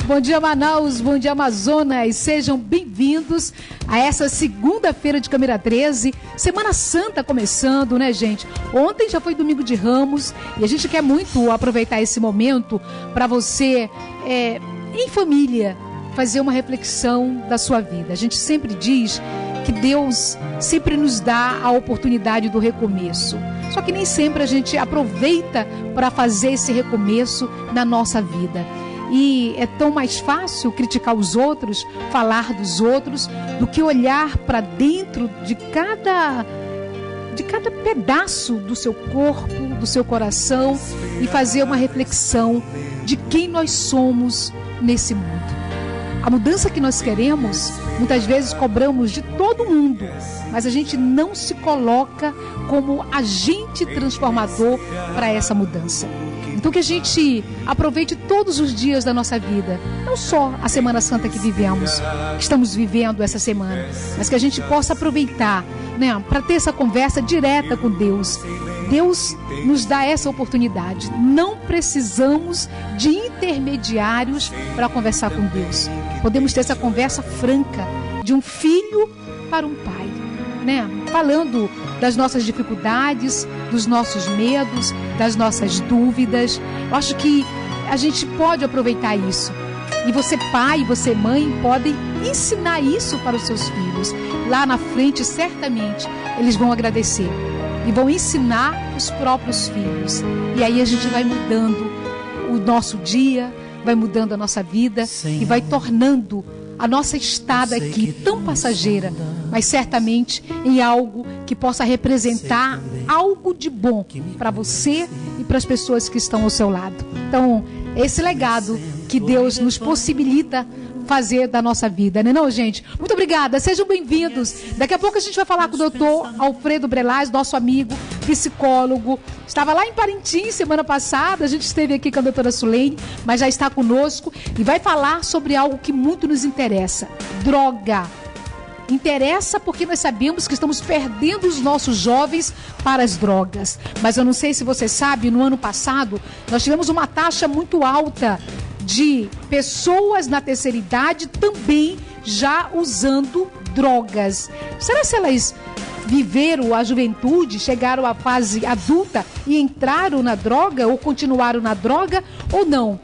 Bom dia, Manaus, bom dia, Amazonas, sejam bem-vindos a essa segunda-feira de Câmara 13, Semana Santa começando, né, gente? Ontem já foi domingo de Ramos e a gente quer muito aproveitar esse momento para você, em família, fazer uma reflexão da sua vida. A gente sempre diz que Deus sempre nos dá a oportunidade do recomeço. Só que nem sempre a gente aproveita para fazer esse recomeço na nossa vida. E é tão mais fácil criticar os outros, falar dos outros, do que olhar para dentro de cada pedaço do seu corpo, do seu coração e fazer uma reflexão de quem nós somos nesse mundo. A mudança que nós queremos, muitas vezes cobramos de todo mundo, mas a gente não se coloca como agente transformador para essa mudança. Então que a gente aproveite todos os dias da nossa vida, não só a Semana Santa que vivemos, que estamos vivendo essa semana, mas que a gente possa aproveitar, né, para ter essa conversa direta com Deus. Deus nos dá essa oportunidade. Não precisamos de intermediários para conversar com Deus. Podemos ter essa conversa franca de um filho para um pai, né? Falando das nossas dificuldades, dos nossos medos, das nossas dúvidas. Eu acho que a gente pode aproveitar isso. E você, pai, você, mãe, podem ensinar isso para os seus filhos. Lá na frente, certamente, eles vão agradecer. E vão ensinar os próprios filhos. E aí a gente vai mudando o nosso dia, vai mudando a nossa vida e vai tornando a nossa estada aqui tão passageira, mas certamente em algo que possa representar algo de bom para você e para as pessoas que estão ao seu lado. Então, esse legado que Deus nos possibilita fazer da nossa vida, né não, gente? Muito obrigada, sejam bem-vindos. Daqui a pouco a gente vai falar com o doutor Alfredo Brelaz, nosso amigo, psicólogo. Estava lá em Parintins semana passada, a gente esteve aqui com a doutora Sulene, mas já está conosco e vai falar sobre algo que muito nos interessa: droga. Interessa porque nós sabemos que estamos perdendo os nossos jovens para as drogas. Mas eu não sei se você sabe, no ano passado nós tivemos uma taxa muito alta de pessoas na terceira idade também já usando drogas. Será que elas viveram a juventude, chegaram à fase adulta e entraram na droga ou continuaram na droga ou não?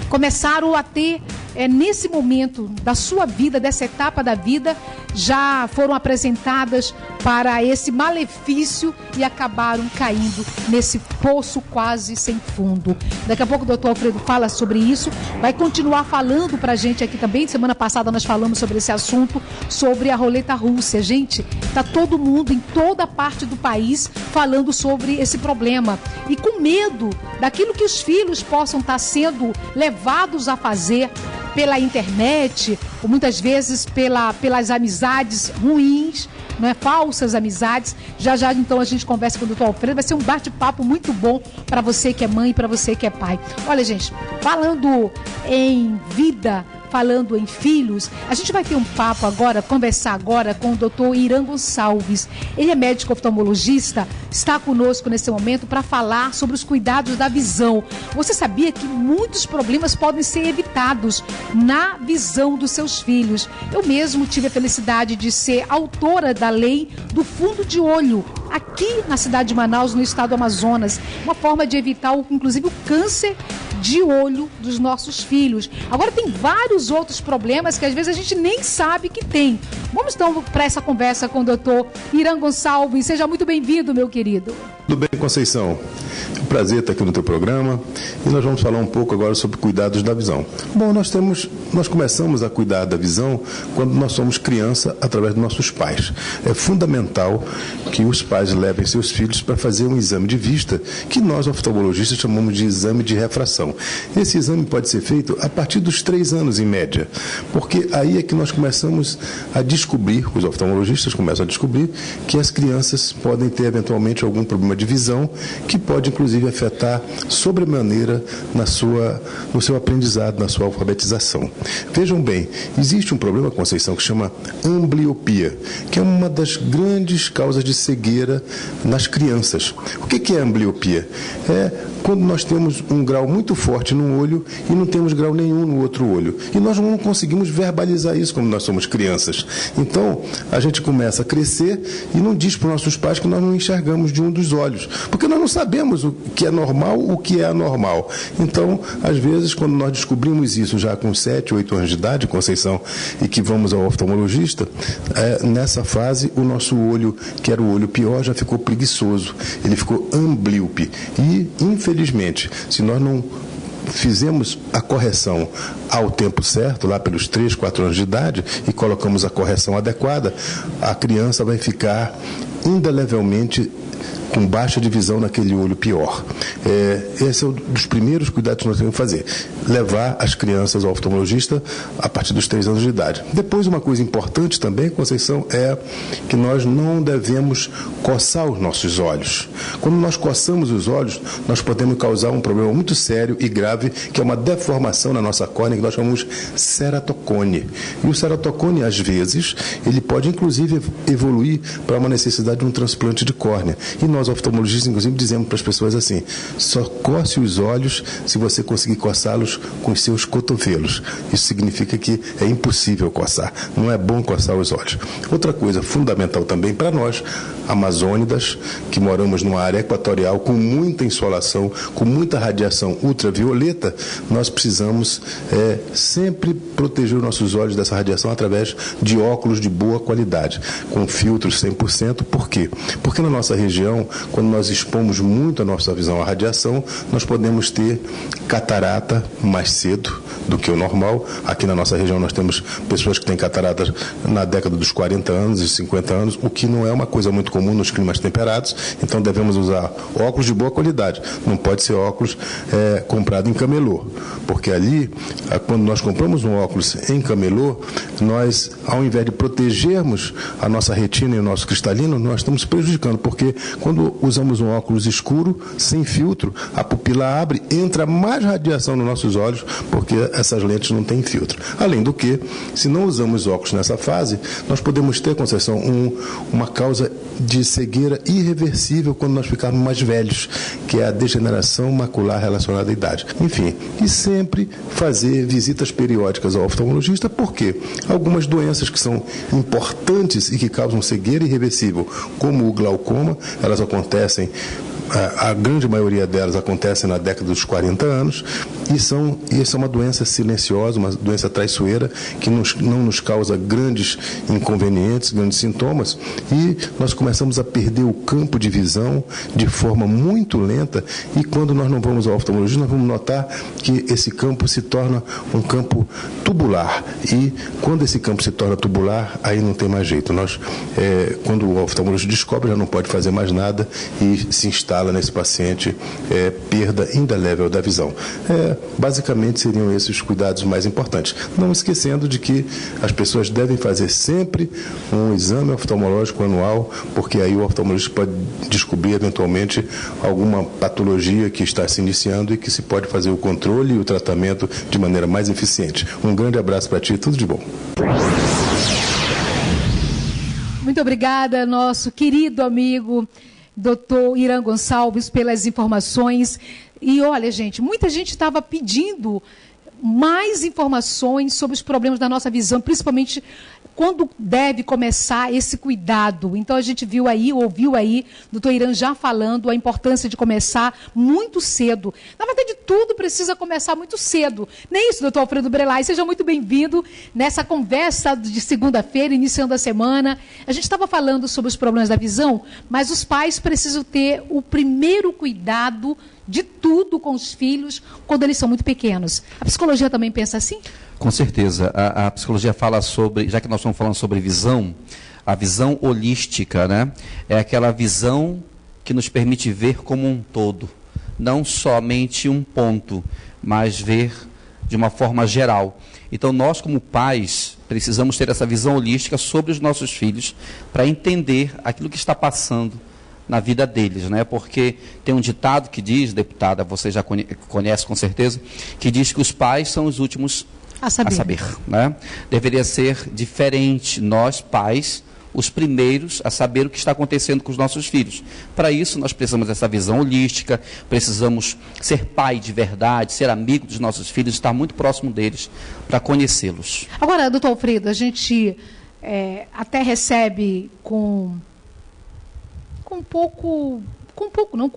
Começaram a ter, nesse momento da sua vida, dessa etapa da vida, já foram apresentadas para esse malefício e acabaram caindo nesse poço quase sem fundo. Daqui a pouco o doutor Alfredo fala sobre isso, vai continuar falando para a gente aqui também. Semana passada nós falamos sobre esse assunto, sobre a roleta russa. Gente, está todo mundo em toda parte do país falando sobre esse problema e com medo daquilo que os filhos possam estar sendo levados a fazer pela internet, ou muitas vezes pelas amizades ruins, né, falsas amizades. Já então a gente conversa com o doutor Alfredo, vai ser um bate-papo muito bom para você que é mãe e para você que é pai. Olha, gente, falando em vida, falando em filhos, a gente vai ter um papo agora, conversar agora com o doutor Irã Gonçalves. Ele é médico oftalmologista, está conosco nesse momento para falar sobre os cuidados da visão. Você sabia que muitos problemas podem ser evitados na visão dos seus filhos? Eu mesmo tive a felicidade de ser autora da lei do fundo de olho, aqui na cidade de Manaus, no estado do Amazonas. Uma forma de evitar, inclusive, o câncer de olho dos nossos filhos. Agora tem vários outros problemas que às vezes a gente nem sabe que tem. Vamos então para essa conversa com o doutor Irã Gonçalves. Seja muito bem-vindo, meu querido. Tudo bem, Conceição? É um prazer estar aqui no teu programa e nós vamos falar um pouco agora sobre cuidados da visão. Bom, nós começamos a cuidar da visão quando nós somos criança através dos nossos pais. É fundamental que os pais levem seus filhos para fazer um exame de vista que nós, oftalmologistas, chamamos de exame de refração. Esse exame pode ser feito a partir dos 3 anos, em média, porque aí é que nós começamos a descobrir, os oftalmologistas começam a descobrir que as crianças podem ter eventualmente algum problema de visão que pode inclusive afetar sobremaneira no seu aprendizado, na sua alfabetização. Vejam bem, existe um problema, Conceição, que chama ambliopia, que é uma das grandes causas de cegueira nas crianças. O que é ambliopia? É quando nós temos um grau muito forte num olho e não temos grau nenhum no outro olho. E nós não conseguimos verbalizar isso como nós somos crianças. Então, a gente começa a crescer e não diz para os nossos pais que nós não enxergamos de um dos olhos, porque nós não sabemos o que é normal, o que é anormal. Então, às vezes, quando nós descobrimos isso já com 7, 8 anos de idade, Conceição, e que vamos ao oftalmologista, nessa fase o nosso olho, que era o olho pior, já ficou preguiçoso, ele ficou amblíope. E, infelizmente, se nós não fizemos a correção ao tempo certo, lá pelos 3, 4 anos de idade, e colocamos a correção adequada, a criança vai ficar indelevelmente com baixa de visão naquele olho pior. Esse é um dos primeiros cuidados que nós temos que fazer. Levar as crianças ao oftalmologista a partir dos 3 anos de idade. Depois, uma coisa importante também, Conceição, é que nós não devemos coçar os nossos olhos. Quando nós coçamos os olhos, nós podemos causar um problema muito sério e grave, que é uma deformação na nossa córnea, que nós chamamos ceratocone. E o ceratocone, às vezes, ele pode, inclusive, evoluir para uma necessidade de um transplante de córnea. E nós, oftalmologistas, inclusive, dizemos para as pessoas assim: só coce os olhos se você conseguir coçá-los com os seus cotovelos. Isso significa que é impossível coçar, não é bom coçar os olhos. Outra coisa fundamental também para nós, amazônidas, que moramos numa área equatorial com muita insolação, com muita radiação ultravioleta, nós precisamos sempre proteger os nossos olhos dessa radiação através de óculos de boa qualidade, com filtros 100%. Por quê? Porque na nossa região, quando nós expomos muito a nossa visão à radiação, nós podemos ter catarata mais cedo do que o normal. Aqui na nossa região nós temos pessoas que têm cataratas na década dos 40 anos e 50 anos, o que não é uma coisa muito comum nos climas temperados, então devemos usar óculos de boa qualidade. Não pode ser óculos comprado em camelô, porque ali, quando nós compramos um óculos em camelô, nós, ao invés de protegermos a nossa retina e o nosso cristalino, nós estamos prejudicando, porque quando usamos um óculos escuro, sem filtro, a pupila abre, entra mais radiação nos nossos olhos, porque essas lentes não têm filtro. Além do que, se não usamos óculos nessa fase, nós podemos ter, Conceição, uma causa de cegueira irreversível quando nós ficarmos mais velhos, que é a degeneração macular relacionada à idade. Enfim, e sempre fazer visitas periódicas ao oftalmologista, porque algumas doenças que são importantes e que causam cegueira irreversível, como o glaucoma, elas acontecem, a grande maioria delas acontecem na década dos 40 anos, e essa é uma doença silenciosa, uma doença traiçoeira, que não nos causa grandes inconvenientes, grandes sintomas, e nós começamos a perder o campo de visão de forma muito lenta, e quando nós não vamos ao oftalmologista, nós vamos notar que esse campo se torna um campo tubular, e quando esse campo se torna tubular, aí não tem mais jeito. Quando o oftalmologista descobre, já não pode fazer mais nada e se instala nesse paciente perda indelével da visão. Basicamente seriam esses os cuidados mais importantes. Não esquecendo de que as pessoas devem fazer sempre um exame oftalmológico anual, porque aí o oftalmologista pode descobrir eventualmente alguma patologia que está se iniciando e que se pode fazer o controle e o tratamento de maneira mais eficiente. Um grande abraço para ti, tudo de bom. Muito obrigada, nosso querido amigo Dr. Irã Gonçalves, pelas informações. E olha, gente, muita gente estava pedindo mais informações sobre os problemas da nossa visão, principalmente quando deve começar esse cuidado. Então a gente ouviu aí, doutor Irã já falando a importância de começar muito cedo. Na verdade, tudo precisa começar muito cedo. Nem isso, doutor Alfredo Brelay, seja muito bem-vindo nessa conversa de segunda-feira, iniciando a semana. A gente estava falando sobre os problemas da visão, mas os pais precisam ter o primeiro cuidado de tudo com os filhos quando eles são muito pequenos. A psicologia também pensa assim? Com certeza. A psicologia fala sobre, já que nós estamos falando sobre visão, a visão holística, né? É aquela visão que nos permite ver como um todo, não somente um ponto, mas ver de uma forma geral. Então nós, como pais, precisamos ter essa visão holística sobre os nossos filhos para entender aquilo que está passando na vida deles, né? Porque tem um ditado que diz, deputada, você já conhece com certeza, que diz que os pais são os últimos a saber, né? Deveria ser diferente. Nós, pais, os primeiros a saber o que está acontecendo com os nossos filhos. Para isso, nós precisamos dessa visão holística, precisamos ser pai de verdade, ser amigo dos nossos filhos, estar muito próximo deles para conhecê-los. Agora, doutor Alfredo, a gente até recebe com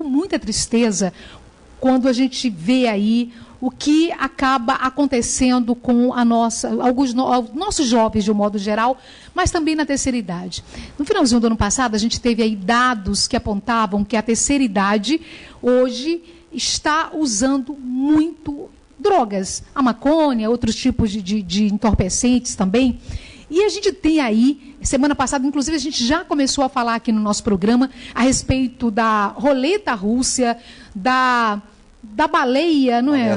muita tristeza, quando a gente vê aí o que acaba acontecendo com alguns nossos jovens de um modo geral, mas também na terceira idade. No finalzinho do ano passado, a gente teve aí dados que apontavam que a terceira idade hoje está usando muito drogas, a maconha, outros tipos de entorpecentes também. E a gente tem aí, semana passada, inclusive, a gente já começou a falar aqui no nosso programa a respeito da roleta russa, da baleia, não é?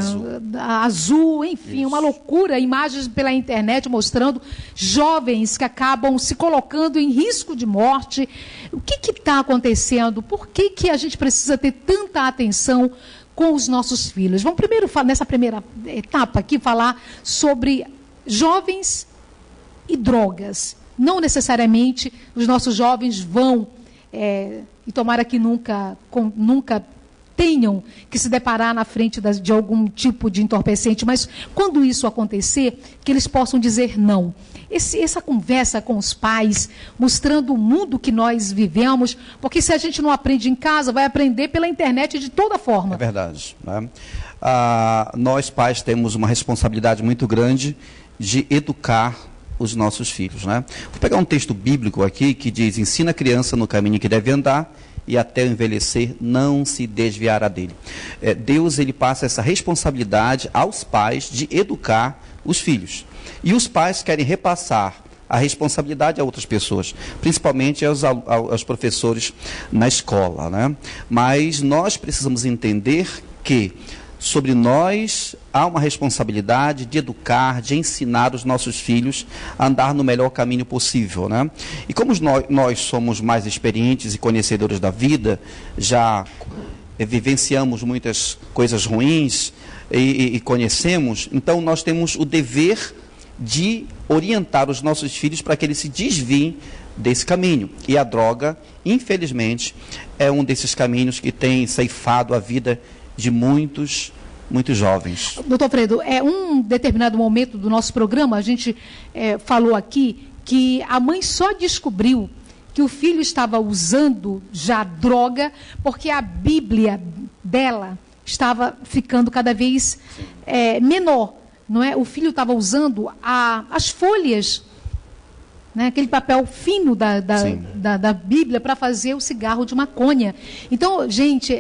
Azul, enfim, isso. Uma loucura, imagens pela internet mostrando jovens que acabam se colocando em risco de morte. O que está acontecendo? Por que a gente precisa ter tanta atenção com os nossos filhos? Vamos primeiro, nessa primeira etapa aqui, falar sobre jovens e drogas. Não necessariamente os nossos jovens vão, e tomara que nunca tenham que se deparar na frente de algum tipo de entorpecente, mas quando isso acontecer, que eles possam dizer não. Essa conversa com os pais, mostrando o mundo que nós vivemos, porque se a gente não aprende em casa, vai aprender pela internet de toda forma. É verdade. Né? Nós pais temos uma responsabilidade muito grande de educar os nossos filhos. Né? Vou pegar um texto bíblico aqui que diz: ensina a criança no caminho que deve andar, e até o envelhecer não se desviará dele. Deus, ele passa essa responsabilidade aos pais de educar os filhos. E os pais querem repassar a responsabilidade a outras pessoas, principalmente aos professores na escola. Né? Mas nós precisamos entender que sobre nós há uma responsabilidade de educar, de ensinar os nossos filhos a andar no melhor caminho possível. Né? E como nós somos mais experientes e conhecedores da vida, já vivenciamos muitas coisas ruins e conhecemos, então nós temos o dever de orientar os nossos filhos para que eles se desviem desse caminho. E a droga, infelizmente, é um desses caminhos que tem ceifado a vida de muitos jovens. Doutor Alfredo, um determinado momento do nosso programa, a gente falou aqui que a mãe só descobriu que o filho estava usando já droga porque a Bíblia dela estava ficando cada vez menor. Não é? O filho estava usando as folhas, né, aquele papel fino da Bíblia para fazer o cigarro de maconha. Então, gente,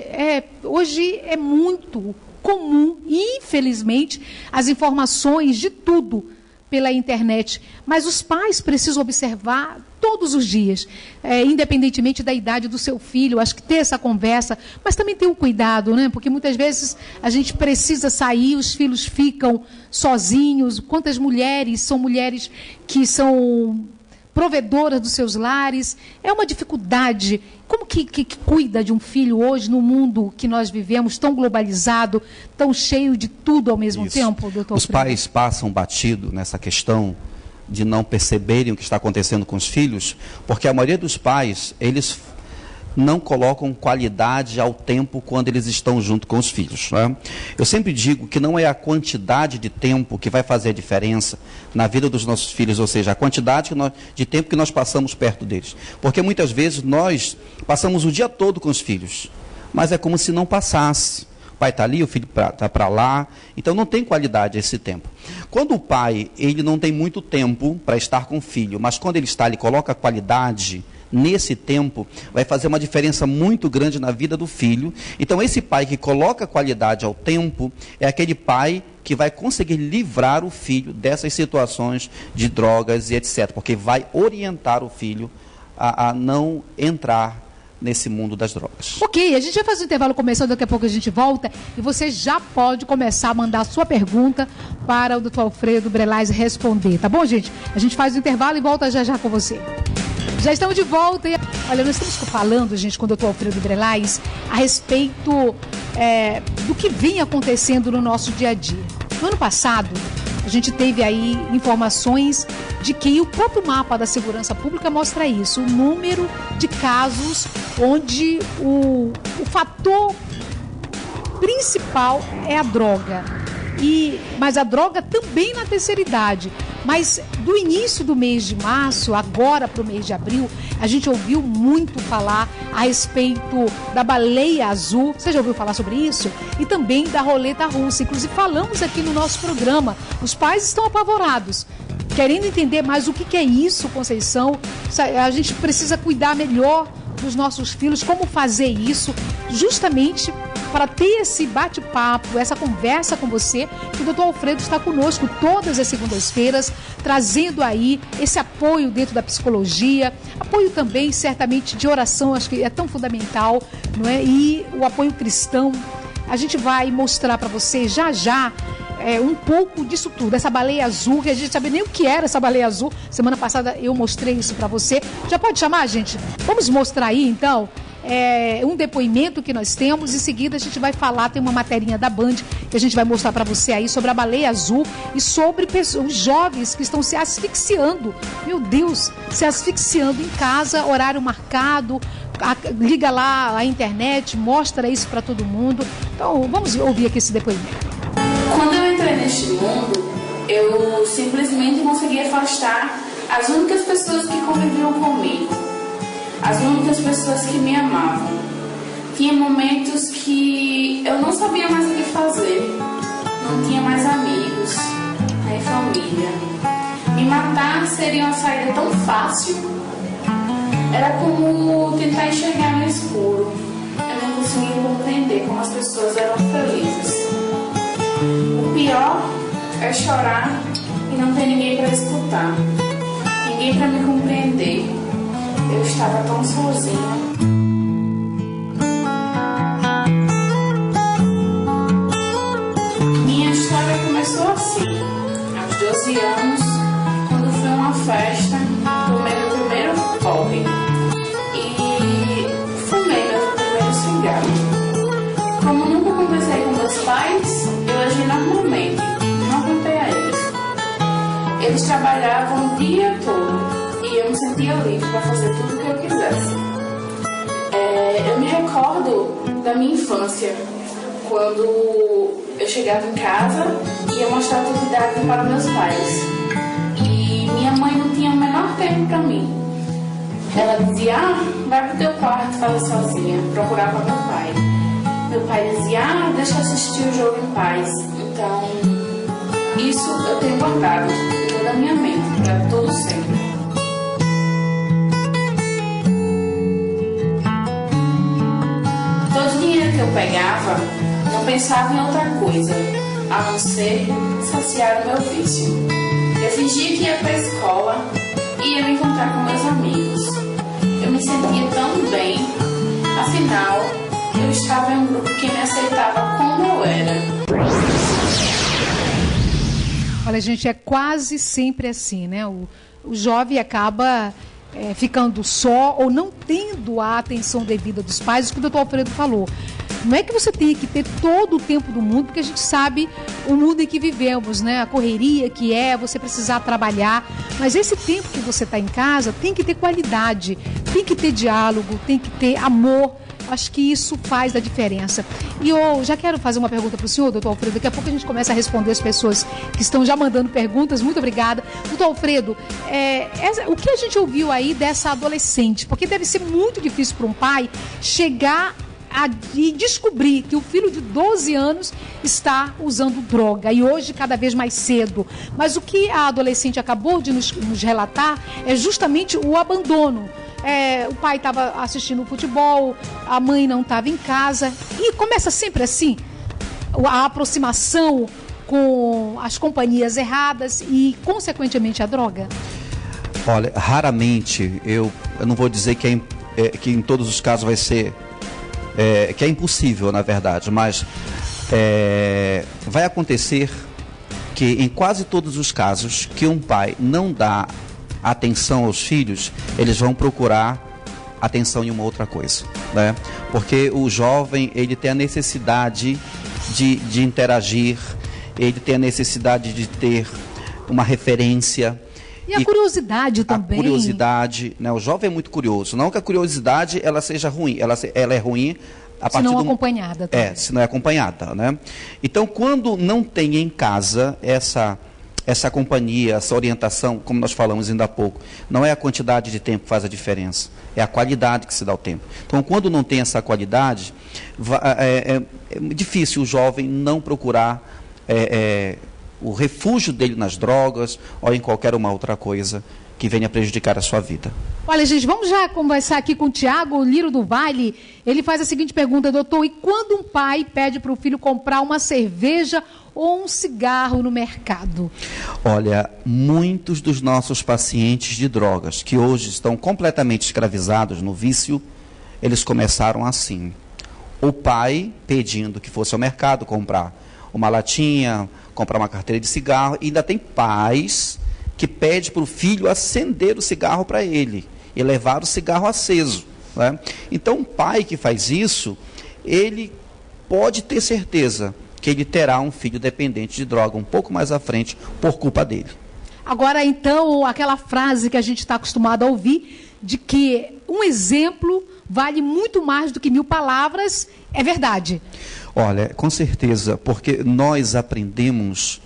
hoje é muito comum, infelizmente, as informações de tudo pela internet. Mas os pais precisam observar todos os dias, independentemente da idade do seu filho. Acho que ter essa conversa, mas também ter um cuidado, né? Porque muitas vezes a gente precisa sair, os filhos ficam sozinhos. Quantas mulheres são mulheres que são provedoras dos seus lares? É uma dificuldade. Como que cuida de um filho hoje no mundo que nós vivemos, tão globalizado, tão cheio de tudo ao mesmo tempo, doutor? Os pais passam batido nessa questão de não perceberem o que está acontecendo com os filhos, porque a maioria dos pais, eles não colocam qualidade ao tempo quando eles estão junto com os filhos. Né? Eu sempre digo que não é a quantidade de tempo que vai fazer a diferença na vida dos nossos filhos, ou seja, a quantidade de tempo que nós passamos perto deles. Porque muitas vezes nós passamos o dia todo com os filhos, mas é como se não passasse. O pai está ali, o filho está para lá, então não tem qualidade esse tempo. Quando o pai, ele não tem muito tempo para estar com o filho, mas quando ele está, ele coloca qualidade nesse tempo, vai fazer uma diferença muito grande na vida do filho. Então esse pai que coloca qualidade ao tempo, é aquele pai que vai conseguir livrar o filho dessas situações de drogas e etc. Porque vai orientar o filho a não entrar nesse mundo das drogas. Ok, a gente vai fazer um intervalo comercial, daqui a pouco a gente volta e você já pode começar a mandar a sua pergunta para o Dr. Alfredo Brelais responder, tá bom, gente? A gente faz o intervalo e volta já com você. Já estamos de volta. Olha, nós estamos falando, gente, com o Dr. Alfredo Brelais a respeito do que vem acontecendo no nosso dia a dia. No ano passado, A gente teve aí informações de que o próprio mapa da segurança pública mostra isso, o número de casos onde o fator principal é a droga. Mas a droga também na terceira idade. Mas do início do mês de março, agora para o mês de abril, a gente ouviu muito falar a respeito da baleia azul. Você já ouviu falar sobre isso? E também da roleta russa. Inclusive falamos aqui no nosso programa. Os pais estão apavorados, querendo entender mais o que é isso, Conceição. A gente precisa cuidar melhor dos nossos filhos, como fazer isso, justamente para ter esse bate-papo, essa conversa com você, que o doutor Alfredo está conosco todas as segundas-feiras, trazendo aí esse apoio dentro da psicologia, apoio também, certamente, de oração, acho que é tão fundamental, não é? E o apoio cristão. A gente vai mostrar para você já um pouco disso tudo, essa baleia azul, que a gente sabia nem o que era essa baleia azul. Semana passada eu mostrei isso para você. Já pode chamar, gente? Vamos mostrar aí, então, um depoimento que nós temos. Em seguida a gente vai falar, tem uma materinha da Band que a gente vai mostrar para você aí sobre a baleia azul e sobre os jovens que estão se asfixiando. Meu Deus, se asfixiando em casa, horário marcado. Liga lá a internet, mostra isso para todo mundo. Então vamos ouvir aqui esse depoimento. Quando eu entrei neste mundo, eu simplesmente consegui afastar as únicas pessoas que conviviam comigo, as únicas pessoas que me amavam. Tinha momentos que eu não sabia mais o que fazer, não tinha mais amigos, nem família. Me matar seria uma saída tão fácil. Era como tentar enxergar no escuro. Eu não conseguia compreender como as pessoas eram felizes. O pior é chorar e não ter ninguém para escutar, ninguém para me compreender. Eu estava tão sozinha. Minha história começou assim, aos 12 anos, quando fui a uma festa, tomei meu primeiro copo e fumei meu primeiro cigarro. Como nunca conversei com meus pais, eu agi normalmente, não contei a eles. Eles trabalhavam o dia todo e eu me sentia livre para fazer tudo o que eu quisesse. Eu me recordo da minha infância, quando eu chegava em casa e ia mostrar atividade para meus pais. E minha mãe não tinha o menor tempo para mim. Ela dizia, vai pro teu quarto, fala sozinha, procurava meu pai. Meu pai dizia, deixa eu assistir o jogo em paz. Então, isso eu tenho guardado em toda a minha mente, para todo sempre. Todo dinheiro que eu pegava, não pensava em outra coisa, a não ser saciar o meu vício. Eu fingia que ia para a escola e ia me encontrar com meus amigos. Eu me sentia tão bem, afinal, eu estava em um grupo que me aceitava como eu era. Olha, gente, é quase sempre assim, né? O jovem acaba ficando só ou não tendo a atenção devida dos pais, o que o doutor Alfredo falou. Não é que você tenha que ter todo o tempo do mundo, porque a gente sabe o mundo em que vivemos, né? A correria que é, você precisar trabalhar. Mas esse tempo que você está em casa tem que ter qualidade, tem que ter diálogo, tem que ter amor. Acho que isso faz a diferença. E eu já quero fazer uma pergunta para o senhor, doutor Alfredo. Daqui a pouco a gente começa a responder as pessoas que estão já mandando perguntas. Muito obrigada. Doutor Alfredo, o que a gente ouviu aí dessa adolescente? Porque deve ser muito difícil para um pai chegar e descobrir que o filho de 12 anos está usando droga, e hoje cada vez mais cedo. Mas o que a adolescente acabou de nos relatar é justamente o abandono. O pai estava assistindo o futebol, a mãe não estava em casa, e começa sempre assim, a aproximação com as companhias erradas e, consequentemente, a droga. Olha, raramente, eu não vou dizer que em todos os casos vai ser, que é impossível, na verdade, mas vai acontecer que em quase todos os casos que um pai não dá atenção aos filhos, eles vão procurar atenção em uma outra coisa, né? Porque o jovem, ele tem a necessidade de interagir, ele tem a necessidade de ter uma referência. E a curiosidade também. A curiosidade, né? O jovem é muito curioso. Não que a curiosidade ela seja ruim, ela é ruim a partir se não acompanhada. Também. Se não é acompanhada, né? Então, quando não tem em casa essa companhia, essa orientação, como nós falamos ainda há pouco, não é a quantidade de tempo que faz a diferença, é a qualidade que se dá ao tempo. Então, quando não tem essa qualidade, é difícil o jovem não procurar o refúgio dele nas drogas ou em qualquer uma outra coisa que venha prejudicar a sua vida. Olha, gente, vamos já conversar aqui com o Tiago Liro do Vale. Ele faz a seguinte pergunta, doutor: e quando um pai pede para o filho comprar uma cerveja ou um cigarro no mercado? Olha, muitos dos nossos pacientes de drogas, que hoje estão completamente escravizados no vício, eles começaram assim. O pai pedindo que fosse ao mercado comprar uma latinha, comprar uma carteira de cigarro, e ainda tem pais que pedem para o filho acender o cigarro para ele e levar o cigarro aceso, né? Então, um pai que faz isso, ele pode ter certeza que ele terá um filho dependente de droga um pouco mais à frente por culpa dele. Agora, então, aquela frase que a gente está acostumado a ouvir, de que um exemplo vale muito mais do que 1000 palavras, é verdade? Olha, com certeza, porque nós aprendemos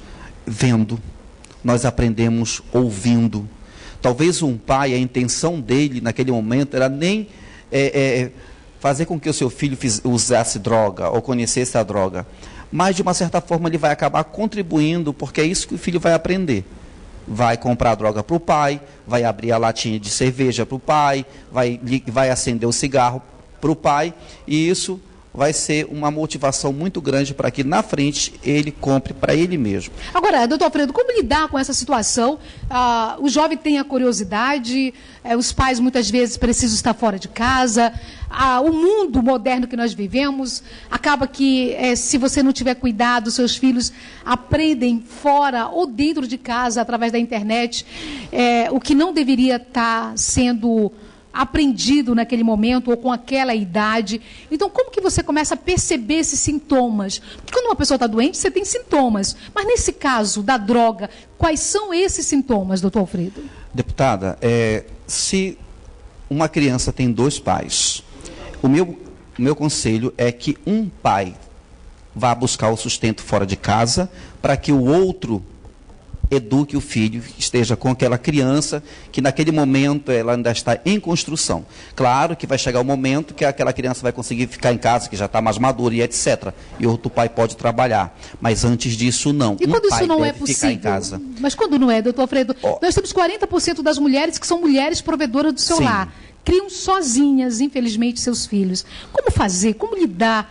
vendo, nós aprendemos ouvindo. Talvez um pai, a intenção dele naquele momento era nem fazer com que o seu filho usasse droga ou conhecesse a droga, mas de uma certa forma ele vai acabar contribuindo, porque é isso que o filho vai aprender. Vai comprar droga para o pai, vai abrir a latinha de cerveja para o pai, vai acender o cigarro para o pai, e isso vai ser uma motivação muito grande para que na frente ele compre para ele mesmo. Agora, doutor Alfredo, como lidar com essa situação? O jovem tem a curiosidade, os pais muitas vezes precisam estar fora de casa, o mundo moderno que nós vivemos, acaba que se você não tiver cuidado, seus filhos aprendem fora ou dentro de casa, através da internet, o que não deveria estar sendo aprendido naquele momento ou com aquela idade. Então, como que você começa a perceber esses sintomas? Porque quando uma pessoa está doente, você tem sintomas. Mas nesse caso da droga, quais são esses sintomas, doutor Alfredo? Deputada, se uma criança tem 2 pais, o meu conselho é que um pai vá buscar o sustento fora de casa para que o outro eduque o filho, esteja com aquela criança que naquele momento ela ainda está em construção. Claro que vai chegar o momento que aquela criança vai conseguir ficar em casa, que já está mais madura e etc. E outro pai pode trabalhar. Mas antes disso, não. E quando isso não é possível? Ficar em casa. Mas quando não é, doutor Alfredo? Nós temos 40% das mulheres que são mulheres provedoras do seu Sim. lar. Criam sozinhas, infelizmente, seus filhos. Como fazer? Como lidar?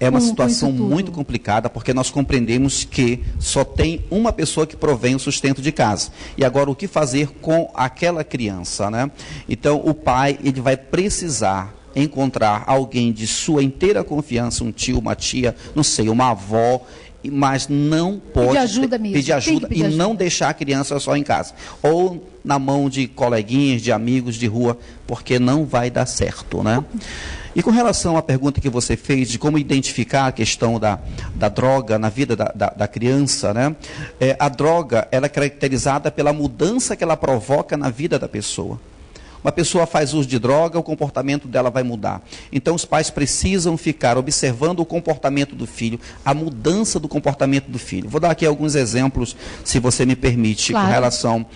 É uma situação muito complicada, porque nós compreendemos que só tem uma pessoa que provém o sustento de casa. E agora, o que fazer com aquela criança, né? Então, o pai, ele vai precisar encontrar alguém de sua inteira confiança, um tio, uma tia, não sei, uma avó, mas não pode pedir ajuda e não deixar a criança só em casa. Ou na mão de coleguinhas, de amigos de rua, porque não vai dar certo, né? E com relação à pergunta que você fez de como identificar a questão da droga na vida da criança, né? A droga, ela é caracterizada pela mudança que ela provoca na vida da pessoa. Uma pessoa faz uso de droga, o comportamento dela vai mudar. Então, os pais precisam ficar observando o comportamento do filho, a mudança do comportamento do filho. Vou dar aqui alguns exemplos, se você me permite, claro. Com relação...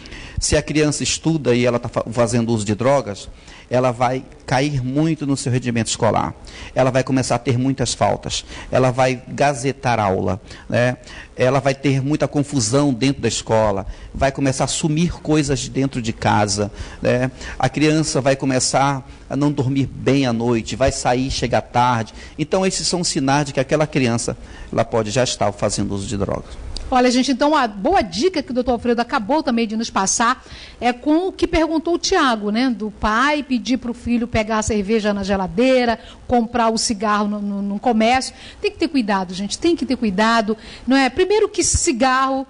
Se a criança estuda e ela está fazendo uso de drogas, ela vai cair muito no seu rendimento escolar. Ela vai começar a ter muitas faltas. Ela vai gazetar aula, né? Ela vai ter muita confusão dentro da escola. Vai começar a sumir coisas dentro de casa, né? A criança vai começar a não dormir bem à noite, vai sair, chegar tarde. Então, esses são sinais de que aquela criança ela pode já estar fazendo uso de drogas. Olha, gente, então a boa dica que o doutor Alfredo acabou também de nos passar é com o que perguntou o Tiago, né? Do pai pedir para o filho pegar a cerveja na geladeira, comprar o cigarro no comércio. Tem que ter cuidado, gente, tem que ter cuidado. Não é? Primeiro que cigarro,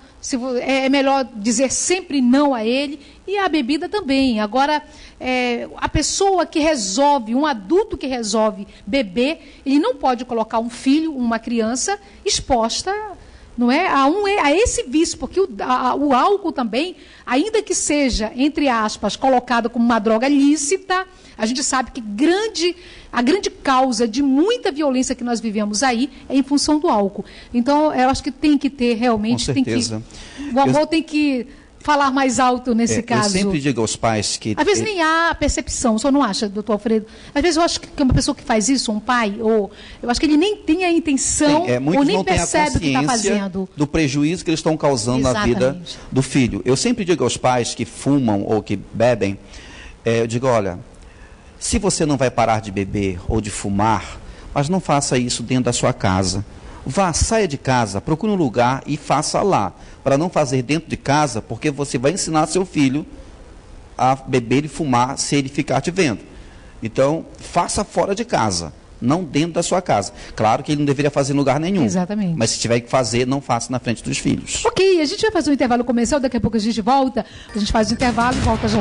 é melhor dizer sempre não a ele, e a bebida também. Agora, a pessoa que resolve, um adulto que resolve beber, ele não pode colocar um filho, uma criança exposta não é? A esse vício, porque o álcool também, ainda que seja, entre aspas, colocado como uma droga lícita, a gente sabe que a grande causa de muita violência que nós vivemos aí é em função do álcool. Então, eu acho que tem que ter realmente, com certeza. o avô tem que falar mais alto nesse caso. Eu sempre digo aos pais que... Às vezes nem há percepção, o senhor não acha, doutor Alfredo? Às vezes eu acho que uma pessoa que faz isso, um pai, ou eu acho que ele nem tem a intenção, ou nem percebe o que está fazendo. Do prejuízo que eles estão causando na vida do filho. Eu sempre digo aos pais que fumam ou que bebem, eu digo, olha, se você não vai parar de beber ou de fumar, mas não faça isso dentro da sua casa. Saia de casa, procure um lugar e faça lá. Para não fazer dentro de casa, porque você vai ensinar seu filho a beber e fumar se ele ficar te vendo. Então, faça fora de casa, não dentro da sua casa. Claro que ele não deveria fazer em lugar nenhum. Exatamente. Mas se tiver que fazer, não faça na frente dos filhos. Ok, a gente vai fazer um intervalo comercial, daqui a pouco a gente volta. A gente faz o intervalo e volta já.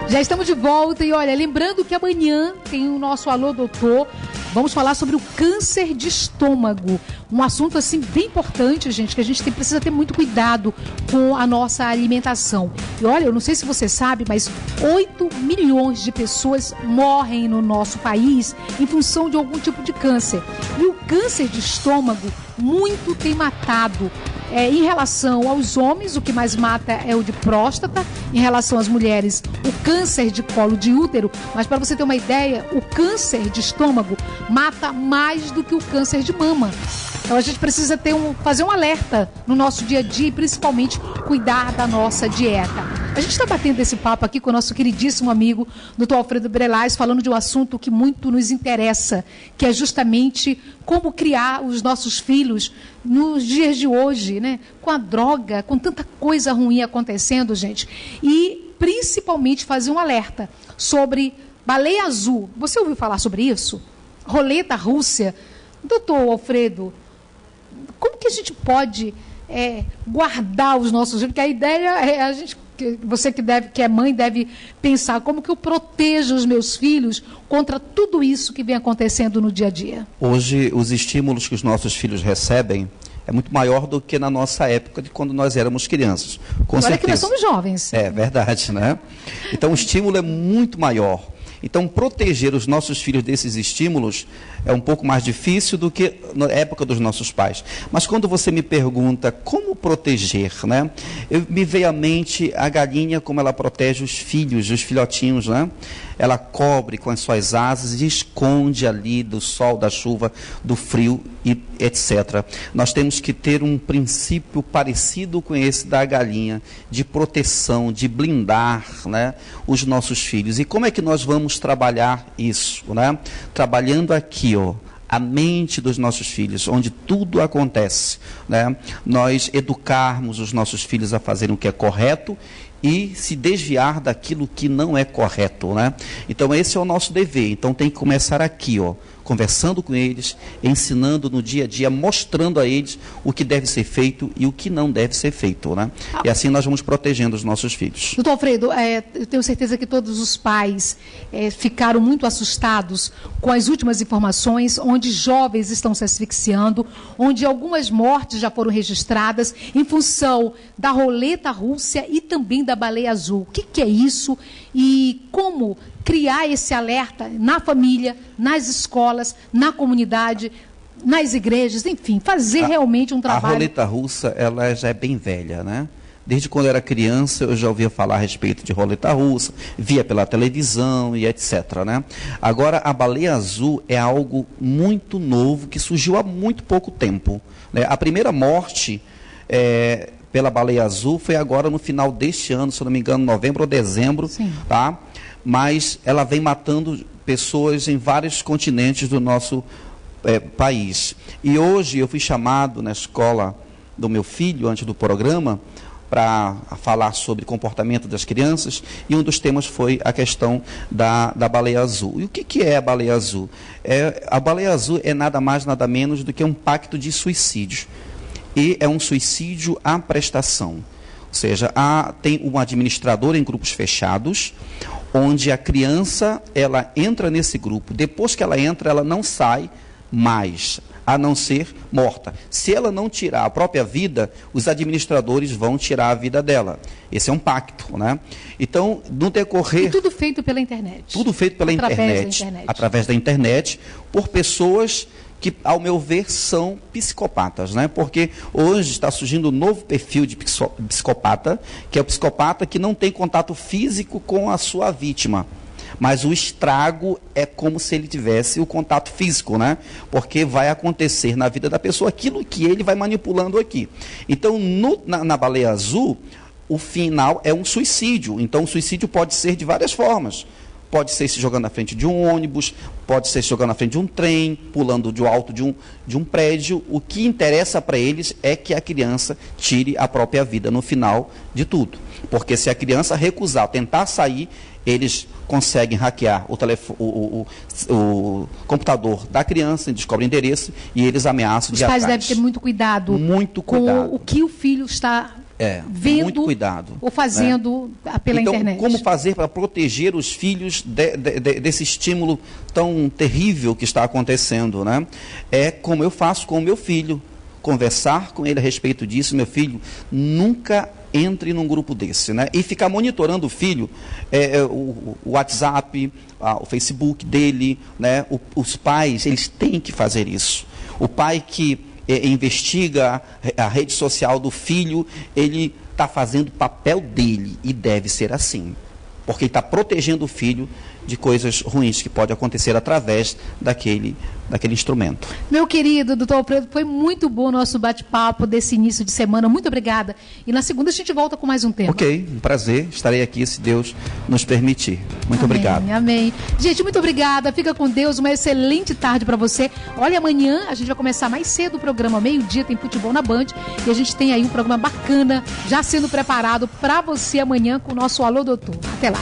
Já estamos de volta e olha, lembrando que amanhã tem o nosso Alô Doutor. Vamos falar sobre o câncer de estômago. Um assunto assim bem importante, gente, que a gente precisa ter muito cuidado com a nossa alimentação. E olha, eu não sei se você sabe, mas 8 milhões de pessoas morrem no nosso país em função de algum tipo de câncer. E o câncer de estômago muito tem matado. Em relação aos homens, o que mais mata é o de próstata. Em relação às mulheres, o câncer de colo de útero. Mas para você ter uma ideia, o câncer de estômago mata mais do que o câncer de mama. Então a gente precisa fazer um alerta no nosso dia a dia e principalmente cuidar da nossa dieta. A gente está batendo esse papo aqui com o nosso queridíssimo amigo, Dr. Alfredo Brelas, falando de um assunto que muito nos interessa, que é justamente como criar os nossos filhos nos dias de hoje, né? Com a droga, com tanta coisa ruim acontecendo, gente. E principalmente fazer um alerta sobre baleia azul. Você ouviu falar sobre isso? Roleta russa. Doutor Alfredo, como que a gente pode guardar os nossos filhos? Porque a ideia é você que é mãe deve pensar como que eu protejo os meus filhos contra tudo isso que vem acontecendo no dia a dia. Hoje, os estímulos que os nossos filhos recebem é muito maior do que na nossa época de quando nós éramos crianças. Com certeza. Olha que nós somos jovens. É verdade, né? Então, o estímulo é muito maior. Então, proteger os nossos filhos desses estímulos é um pouco mais difícil do que na época dos nossos pais. Mas quando você me pergunta como proteger, né? Me veio à mente a galinha, como ela protege os filhos, os filhotinhos, né? Ela cobre com as suas asas e esconde ali do sol, da chuva, do frio, e etc. Nós temos que ter um princípio parecido com esse da galinha, de proteção, de blindar, né, os nossos filhos. E como é que nós vamos trabalhar isso, né? Trabalhando aqui, a mente dos nossos filhos, onde tudo acontece, né? Nós educarmos os nossos filhos a fazerem o que é correto e se desviar daquilo que não é correto, né? Então esse é o nosso dever. Então tem que começar aqui, conversando com eles, ensinando no dia a dia, mostrando a eles o que deve ser feito e o que não deve ser feito, né? E assim nós vamos protegendo os nossos filhos. Doutor Alfredo, eu tenho certeza que todos os pais ficaram muito assustados com as últimas informações, onde jovens estão se asfixiando, onde algumas mortes já foram registradas em função da roleta russa e também da baleia azul. O que é isso e como criar esse alerta na família, nas escolas, na comunidade, nas igrejas, enfim, fazer realmente um trabalho. A roleta russa, ela já é bem velha, né? Desde quando eu era criança, eu já ouvia falar a respeito de roleta russa, via pela televisão e etc, né? Agora, a baleia azul é algo muito novo, que surgiu há muito pouco tempo, né? A primeira morte pela baleia azul foi agora no final deste ano, se eu não me engano, novembro ou dezembro, sim, tá? Mas ela vem matando pessoas em vários continentes do nosso país. E hoje eu fui chamado na escola do meu filho, antes do programa, para falar sobre comportamento das crianças, e um dos temas foi a questão da baleia azul. E o que é a baleia azul? A baleia azul é nada mais, nada menos do que um pacto de suicídio. E é um suicídio à prestação. Ou seja, tem um administrador em grupos fechados, onde a criança ela entra nesse grupo. Depois que ela entra, ela não sai mais. a não ser morta. Se ela não tirar a própria vida, os administradores vão tirar a vida dela. Esse é um pacto, né? Então, no decorrer... E tudo feito pela internet. Tudo feito pela internet. Através da internet, por pessoas que, ao meu ver, são psicopatas, né? Porque hoje está surgindo um novo perfil de psicopata, que é o psicopata que não tem contato físico com a sua vítima. Mas o estrago é como se ele tivesse o contato físico, né? Porque vai acontecer na vida da pessoa aquilo que ele vai manipulando aqui. Então, na Baleia Azul, o final é um suicídio. Então, o suicídio pode ser de várias formas. Pode ser se jogando na frente de um ônibus, pode ser se jogando na frente de um trem, pulando do alto de um prédio. O que interessa para eles é que a criança tire a própria vida no final de tudo. Porque se a criança recusar, tentar sair, eles conseguem hackear o computador da criança, descobrem o endereço e eles ameaçam de ataques. Os pais devem ter muito cuidado, com o que o filho está vendo muito cuidado, ou fazendo pela internet. Então, como fazer para proteger os filhos desse estímulo tão terrível que está acontecendo, né? É como eu faço com o meu filho. Conversar com ele a respeito disso, meu filho, nunca entre num grupo desse, né? E ficar monitorando o filho, o WhatsApp, o Facebook dele, né? Os pais, eles têm que fazer isso. O pai que investiga a rede social do filho, ele está fazendo o papel dele e deve ser assim. Porque ele está protegendo o filho de coisas ruins que pode acontecer através daquele instrumento. Meu querido doutor Alfredo, foi muito bom o nosso bate-papo desse início de semana. Muito obrigada. E na segunda a gente volta com mais um tema. Ok, um prazer. Estarei aqui se Deus nos permitir. Muito obrigado. Amém. Gente, muito obrigada. Fica com Deus. Uma excelente tarde para você. Olha, amanhã a gente vai começar mais cedo o programa. Meio-dia tem futebol na Band. E a gente tem aí um programa bacana já sendo preparado para você amanhã com o nosso Alô Doutor. Até lá.